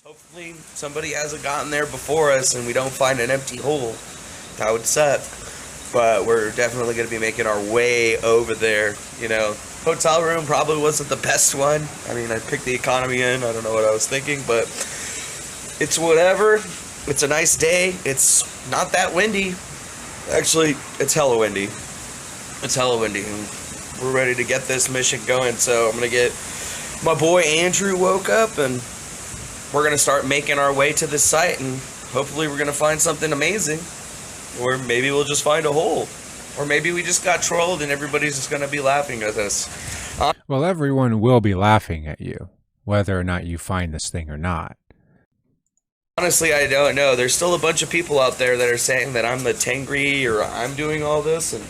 Hopefully somebody hasn't gotten there before us and we don't find an empty hole. That would suck. But we're definitely going to be making our way over there. You know, hotel room probably wasn't the best one. I mean, I picked the economy in. I don't know what I was thinking, but it's whatever. It's a nice day. It's not that windy. Actually, it's hella windy. It's hella windy. And we're ready to get this mission going. So I'm going to get my boy Andrew woke up and we're going to start making our way to this site, and hopefully we're going to find something amazing. Or maybe we'll just find a hole. Or maybe we just got trolled and everybody's just going to be laughing at us. Well, everyone will be laughing at you, whether or not you find this thing or not. Honestly, I don't know. There's still a bunch of people out there that are saying that I'm the Tengri or I'm doing all this, and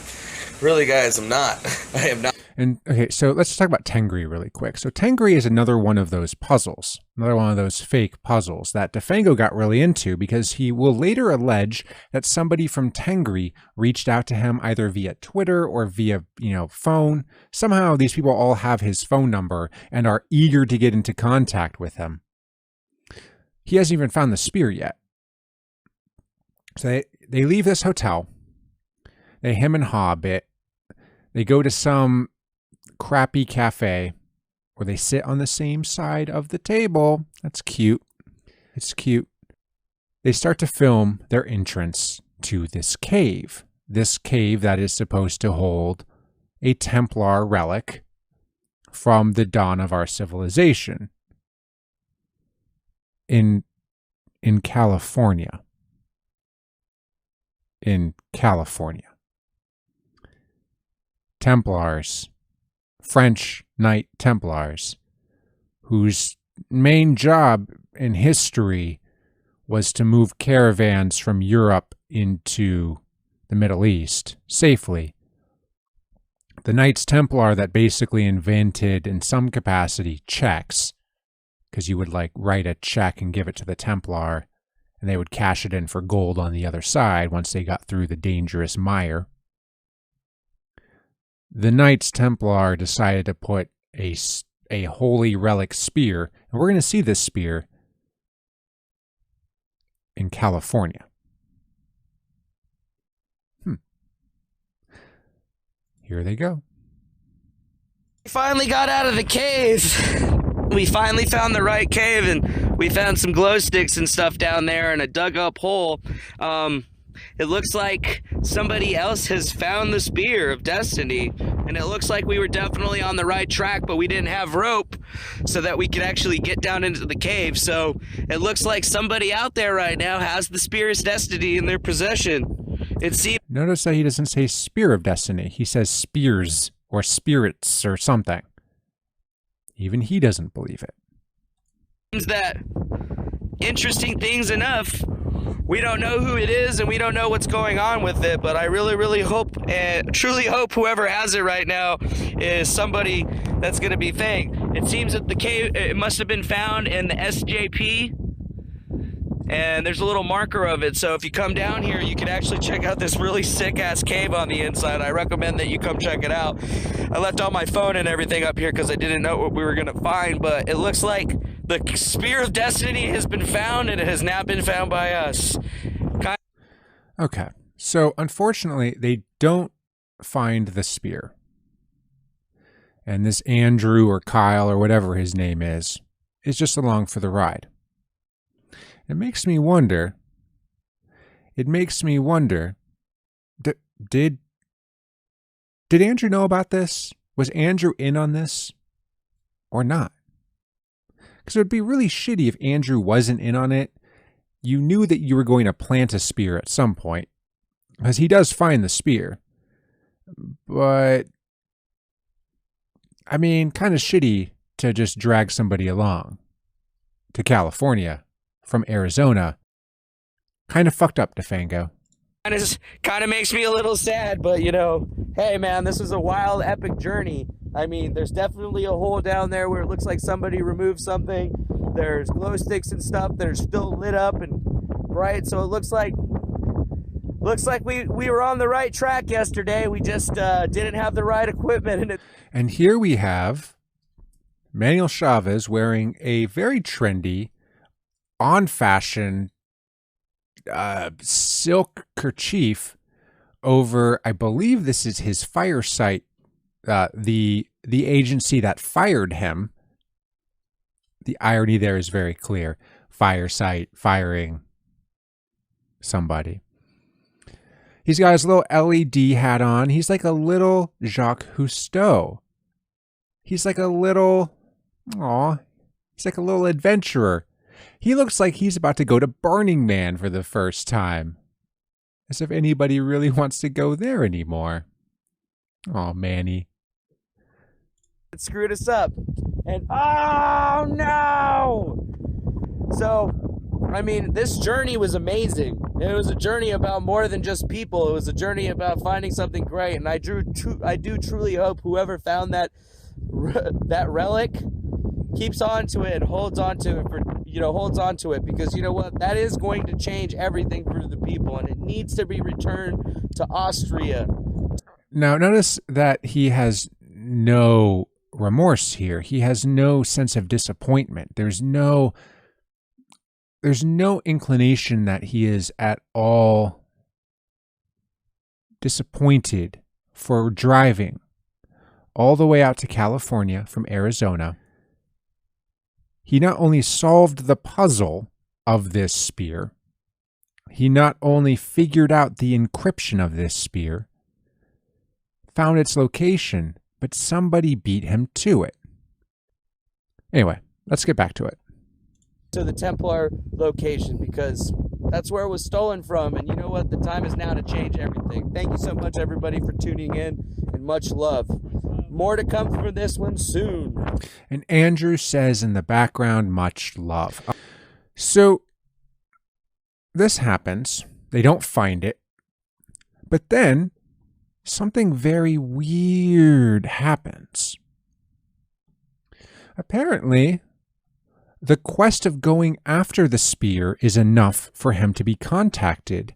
really, guys, I'm not. I am not. And okay, so let's talk about Tengri really quick. So Tengri is another one of those puzzles, another one of those fake puzzles that Defango got really into because he will later allege that somebody from Tengri reached out to him either via Twitter or via, phone. Somehow these people all have his phone number and are eager to get into contact with him. He hasn't even found the spear yet. So they leave this hotel. They hem and haw a bit. They go to some crappy cafe where they sit on the same side of the table. That's cute. It's cute. They start to film their entrance to this cave. This cave that is supposed to hold a Templar relic from the dawn of our civilization in California. In California. Templars, French Knight Templars, whose main job in history was to move caravans from Europe into the Middle East safely. The Knights Templar that basically invented, in some capacity, checks, because you would write a check and give it to the Templar, and they would cash it in for gold on the other side once they got through the dangerous mire. The Knights Templar decided to put a holy relic spear, and we're going to see this spear in California. Here they go. We finally got out of the cave. We finally found the right cave, and we found some glow sticks and stuff down there and a dug up hole. It looks like somebody else has found the spear of destiny, and it looks like we were definitely on the right track, but we didn't have rope so that we could actually get down into the cave. So it looks like somebody out there right now has the spear's destiny in their possession. It seems. Notice that he doesn't say spear of destiny. He says spears or spirits or something. Even he doesn't believe it. Seems that interesting things enough. We don't know who it is and we don't know what's going on with it, but I really hope and truly hope whoever has it right now is somebody that's going to be fake. It seems that the cave, it must have been found in the SJP, and there's a little marker of it, so if you come down here you can actually check out this really sick ass cave on the inside. I recommend that you come check it out. I left all my phone and everything up here because I didn't know what we were going to find, but it looks like the Spear of Destiny has been found, and it has now been found by us. Okay, so unfortunately, they don't find the spear. And this Andrew or Kyle or whatever his name is just along for the ride. It makes me wonder, did Andrew know about this? Was Andrew in on this or not? Because it would be really shitty if Andrew wasn't in on it. You knew that you were going to plant a spear at some point, because he does find the spear. But, I mean, kind of shitty to just drag somebody along to California from Arizona. Kind of fucked up, Defango. Kind of makes me a little sad, but hey man, this is a wild, epic journey. I mean, there's definitely a hole down there where it looks like somebody removed something. There's glow sticks and stuff that are still lit up and bright, so it looks like we were on the right track yesterday. We just didn't have the right equipment. And here we have Manuel Chavez wearing a very trendy on fashion silk kerchief over, I believe this is his fire site, the agency that fired him. The irony there is very clear. Fire site, firing somebody. He's got his little LED hat on. He's like a little Jacques Cousteau. He's like a little, he's like a little adventurer. He looks like he's about to go to Burning Man for the first time. As if anybody really wants to go there anymore. Oh, Manny. It screwed us up. And oh no! So, I mean, this journey was amazing. It was a journey about more than just people. It was a journey about finding something great. And I do truly hope whoever found that relic keeps on to it and holds on to it, because you know what? That is going to change everything for the people, and it needs to be returned to Austria. Now, notice that he has no remorse here. He has no sense of disappointment. There's no inclination that he is at all disappointed for driving all the way out to California from Arizona. He not only solved the puzzle of this spear, he not only figured out the encryption of this spear, found its location, but somebody beat him to it. Anyway, let's get back to it. To the Templar location, because that's where it was stolen from, and you know what? The time is now to change everything. Thank you so much, everybody, for tuning in, and much love. More to come from this one soon. And Andrew says in the background, much love. So this happens. They don't find it. But then something very weird happens. Apparently, the quest of going after the spear is enough for him to be contacted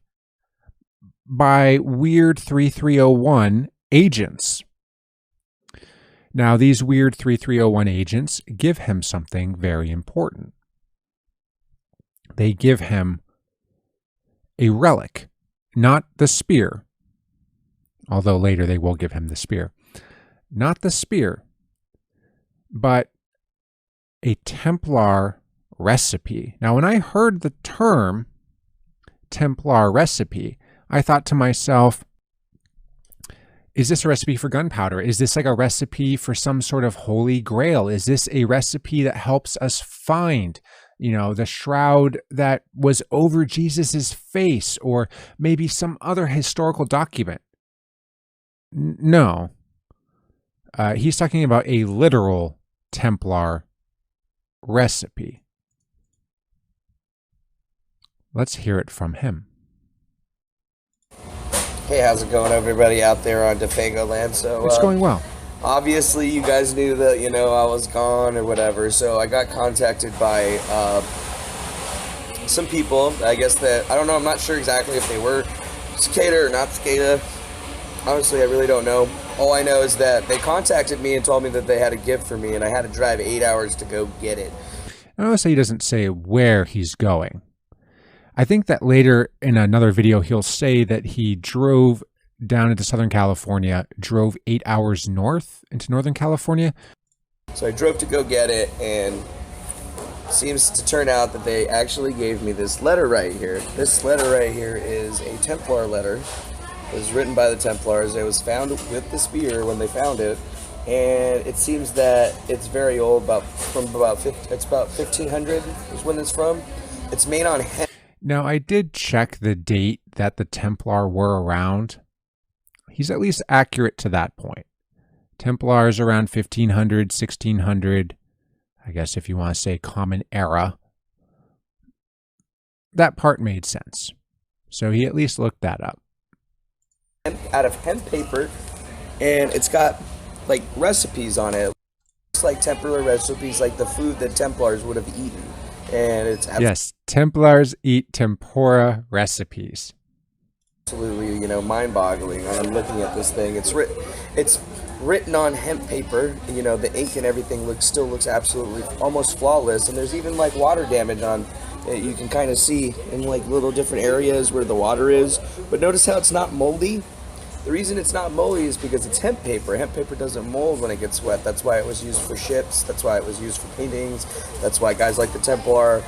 by weird 3301 agents. Now, these weird 3301 agents give him something very important. They give him a relic, not the spear, although later they will give him the spear. Not the spear, but a Templar recipe. Now, when I heard the term Templar recipe, I thought to myself, is this a recipe for gunpowder? Is this like a recipe for some sort of holy grail? Is this a recipe that helps us find, the shroud that was over Jesus's face, or maybe some other historical document? No. He's talking about a literal Templar recipe. Let's hear it from him. Hey, how's it going, everybody out there on Defango land? So it's going well. Obviously, you guys knew that, I was gone or whatever, so I got contacted by some people, I guess that, I don't know, I'm not sure exactly if they were Cicada or not Cicada. Honestly, I really don't know. All I know is that they contacted me and told me that they had a gift for me, and I had to drive 8 hours to go get it. Notice he doesn't say where he's going. I think that later in another video, he'll say that he drove down into Southern California, drove 8 hours north into Northern California. So I drove to go get it, and it seems to turn out that they actually gave me this letter right here. This letter right here is a Templar letter. It was written by the Templars. It was found with the spear when they found it, and it seems that it's very old, it's about 1500 is when it's from. It's made on hemp. Now, I did check the date that the Templar were around. He's at least accurate to that point. Templars around 1500, 1600, I guess if you want to say common era. That part made sense. So he at least looked that up. Out of hemp paper, and it's got like recipes on it. It's like Templar recipes, like the food that Templars would have eaten. And it's yes, Templars eat tempura recipes. Absolutely, mind-boggling. I'm looking at this thing. It's written on hemp paper. The ink and everything still looks absolutely almost flawless. And there's even like water damage on You can kind of see in like little different areas where the water is. But notice how it's not moldy? The reason it's not moldy is because it's hemp paper. Hemp paper doesn't mold when it gets wet. That's why it was used for ships. That's why it was used for paintings. That's why guys like the Templar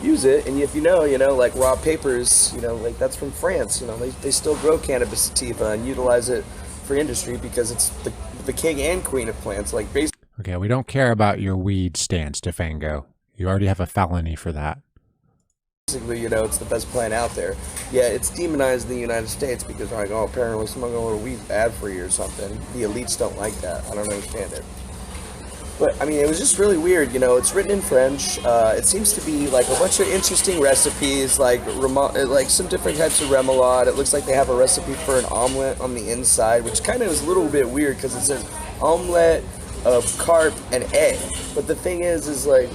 use it. And if you know, like raw papers, like that's from France. They still grow cannabis sativa and utilize it for industry because it's the king and queen of plants. Like basically. Okay, we don't care about your weed stance, Defango. You already have a felony for that. Basically, it's the best plant out there. Yeah, it's demonized in the United States because they're like, oh, apparently smoking a little weed's bad for you or something. The elites don't like that. I don't understand it. But, I mean, it was just really weird, It's written in French. It seems to be, like, a bunch of interesting recipes, like some different types of remoulade. It looks like they have a recipe for an omelet on the inside, which kind of is a little bit weird because it says omelet of carp and egg. But the thing is like,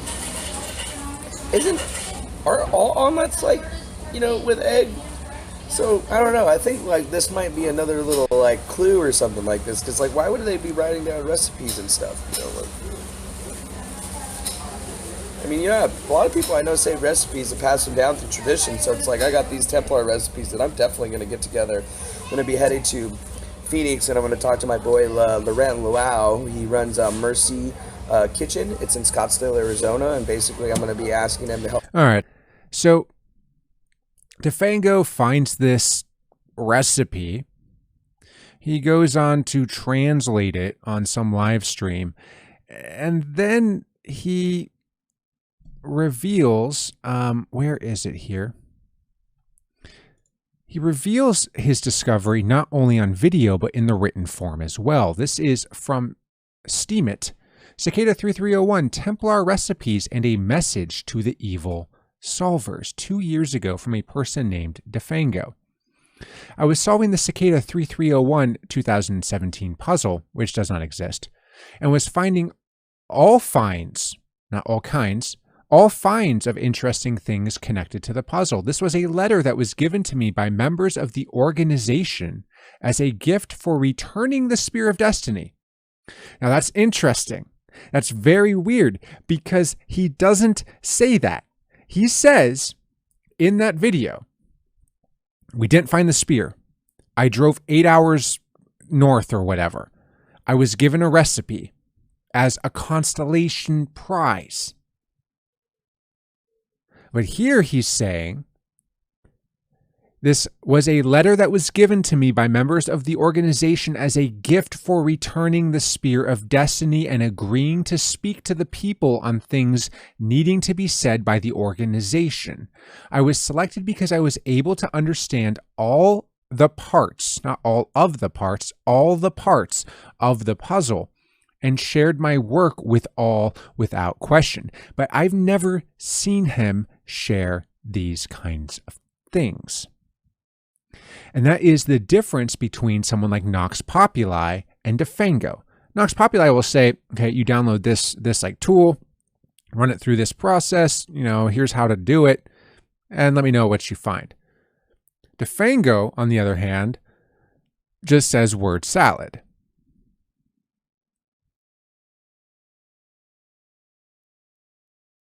are all omelets like, with egg? So, I don't know. I think, like, this might be another little, like, clue or something like this. Because, like, why would they be writing down recipes and stuff? I mean, a lot of people I know save recipes and pass them down through tradition. So, it's like, I got these Templar recipes that I'm definitely going to get together. I'm going to be headed to Phoenix, and I'm going to talk to my boy, Laurent Luau. He runs Mercy Kitchen. It's in Scottsdale, Arizona. And basically, I'm going to be asking him to help. All right. So Defango finds this recipe. He goes on to translate it on some live stream. And then he reveals, where is it here? He reveals his discovery not only on video, but in the written form as well. This is from Steemit, Cicada 3301, Templar Recipes and a Message to the Evil Solvers, 2 years ago from a person named Defango. I was solving the Cicada 3301 2017 puzzle, which does not exist, and was finding all finds, not all kinds, all finds of interesting things connected to the puzzle. This was a letter that was given to me by members of the organization as a gift for returning the Spear of Destiny. Now that's interesting. That's very weird because he doesn't say that. He says in that video, we didn't find the spear. I drove 8 hours north or whatever. I was given a recipe as a constellation prize. But here he's saying, this was a letter that was given to me by members of the organization as a gift for returning the Spear of Destiny and agreeing to speak to the people on things needing to be said by the organization. I was selected because I was able to understand all the parts, not all of the parts, all the parts of the puzzle, and shared my work with all without question. But I've never seen him share these kinds of things. And that is the difference between someone like Nox Populi and Defango. Nox Populi will say, okay, you download this like tool, run it through this process, here's how to do it, and let me know what you find. Defango, on the other hand, just says word salad.